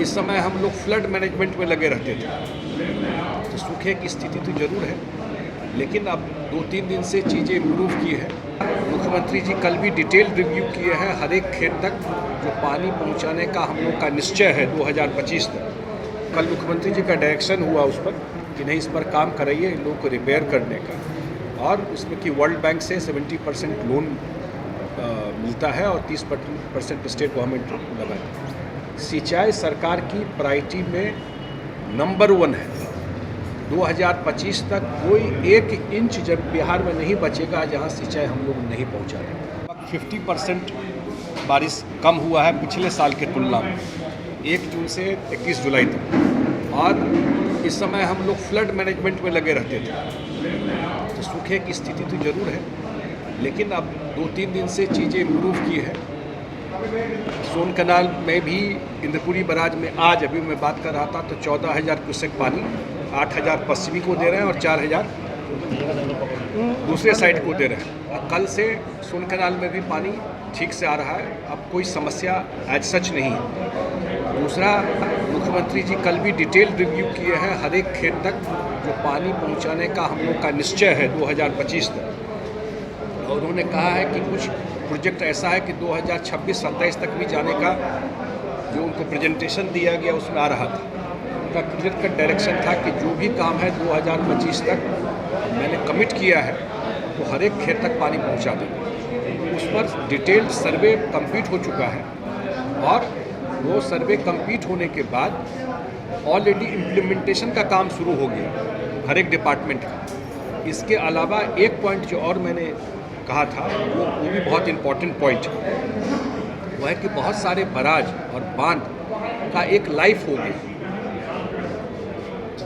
इस समय हम लोग फ्लड मैनेजमेंट में लगे रहते थे। तो सूखे की स्थिति तो जरूर है, लेकिन अब 2-3 दिन से चीज़ें इम्प्रूव की है। मुख्यमंत्री जी कल भी डिटेल रिव्यू किए हैं हर एक खेत तक जो पानी पहुंचाने का हम लोग का निश्चय है 2025 तक। कल मुख्यमंत्री जी का डायरेक्शन हुआ उस पर कि नहीं, इस पर काम कराइए इन लोगों को रिपेयर करने का, और उसमें कि वर्ल्ड बैंक से 70% लोन मिलता है और 30% स्टेट गवर्नमेंट लगाती है। सिंचाई सरकार की प्रायोरिटी में नंबर 1 है। 2025 तक कोई 1 इंच जब बिहार में नहीं बचेगा जहां सिंचाई हम लोग नहीं पहुंचा रहे। 50% बारिश कम हुआ है पिछले साल के तुलना में 1 जून से 21 जुलाई तक, और इस समय हम लोग फ्लड मैनेजमेंट में लगे रहते थे। तो सूखे की स्थिति तो जरूर है, लेकिन अब 2-3 दिन से चीज़ें इम्प्रूव की है। सोन कनाल में भी इंद्रपुरी बराज में आज अभी मैं बात कर रहा था तो 14,000 क्यूसेक पानी 8,000 पश्चिमी को दे रहे हैं और 4,000 दूसरे साइड को दे रहे हैं। और कल से सोन कनाल में भी पानी ठीक से आ रहा है, अब कोई समस्या एज सच नहीं है। दूसरा, मुख्यमंत्री जी कल भी डिटेल रिव्यू किए हैं हर एक खेत तक जो पानी पहुंचाने का हम लोग का निश्चय है 2025 तक। और उन्होंने कहा है कि कुछ प्रोजेक्ट ऐसा है कि 2026-27 तक भी जाने का जो उनको प्रेजेंटेशन दिया गया उसमें आ रहा था। उनका क्लियर कट डायरेक्शन था कि जो भी काम है 2025 तक मैंने कमिट किया है वो हर एक खेत तक पानी पहुंचा देंगे। उस पर डिटेल्ड सर्वे कंप्लीट हो चुका है, और वो सर्वे कंप्लीट होने के बाद ऑलरेडी इम्प्लीमेंटेशन का काम शुरू हो गया हर एक डिपार्टमेंट का। इसके अलावा एक पॉइंट जो और मैंने कहा था वो भी बहुत इम्पॉर्टेंट पॉइंट है, वो है कि बहुत सारे बराज और बांध का एक लाइफ हो गया।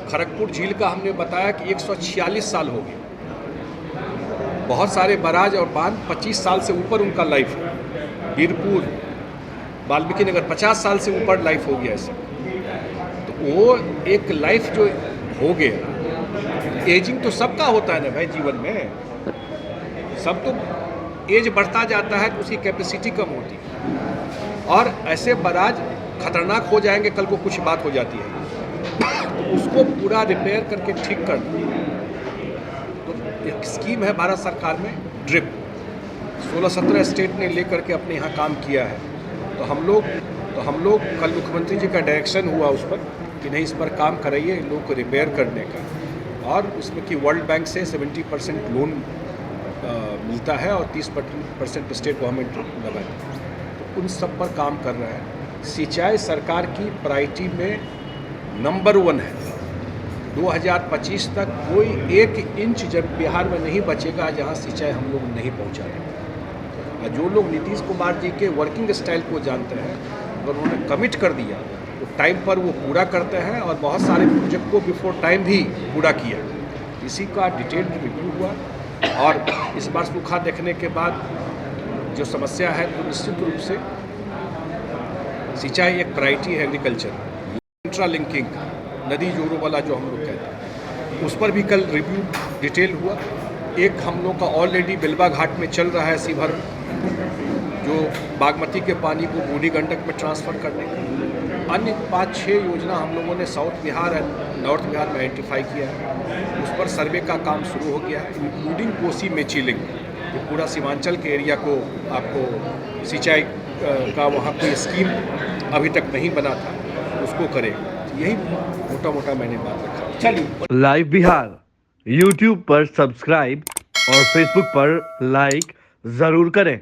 खड़गपुर झील का हमने बताया कि 146 साल हो गए। बहुत सारे बराज और बांध 25 साल से ऊपर उनका लाइफ है। बीरपुर, वाल्मीकि नगर 50 साल से ऊपर लाइफ हो गया ऐसे। तो वो एक लाइफ जो हो गया, एजिंग तो सबका होता है ना भाई जीवन में, सब तो एज बढ़ता जाता है तो उसकी कैपेसिटी कम होती है, और ऐसे बराज खतरनाक हो जाएंगे कल को कुछ बात हो जाती है तो उसको पूरा रिपेयर करके ठीक करना। तो एक स्कीम है भारत सरकार में ड्रिप, 16-17 स्टेट ने लेकर के अपने यहाँ काम किया है। तो हम लोग कल मुख्यमंत्री जी का डायरेक्शन हुआ उस पर कि नहीं, इस पर काम कराइए इन लोगों को रिपेयर करने का, और उसमें कि वर्ल्ड बैंक से 70% लोन मिलता है और 30% स्टेट गवर्नमेंट लगाती है। तो उन सब पर काम कर रहा है। सिंचाई सरकार की प्रायोरिटी में नंबर 1 है। 2025 तक कोई 1 इंच जब बिहार में नहीं बचेगा जहां सिंचाई हम लोग नहीं पहुंचा रहे। जो लोग नीतीश कुमार जी के वर्किंग स्टाइल को जानते हैं, अगर उन्होंने कमिट कर दिया तो टाइम पर वो पूरा करते हैं, और बहुत सारे प्रोजेक्ट को बिफोर टाइम भी पूरा किया। इसी का डिटेल्ड रिव्यू हुआ, और इस बार सूखा देखने के बाद जो समस्या है तो निश्चित रूप से सिंचाई एक प्रायोरिटी है एग्रीकल्चर। इंट्रालिंकिंग नदी जोड़ों वाला जो हम लोग कहते हैं, उस पर भी कल रिव्यू डिटेल हुआ। एक हम लोग का ऑलरेडी बेलवा घाट में चल रहा है सीभर, जो बागमती के पानी को बूढ़ी गंडक में ट्रांसफ़र करने का। अन्य 5-6 योजना हम लोगों ने साउथ बिहार और नॉर्थ बिहार में आइडेंटिफाई किया है, उस पर सर्वे का काम शुरू हो गया है, इंक्लूडिंग कोसी मेचिलिंग। ये पूरा सीमांचल के एरिया को आपको सिंचाई का वहाँ कोई स्कीम अभी तक नहीं बना था, उसको करेगा। यही मोटा मोटा मैंने बात रखा। चलिए, लाइव बिहार यूट्यूब पर सब्सक्राइब और फेसबुक पर लाइक जरूर करें।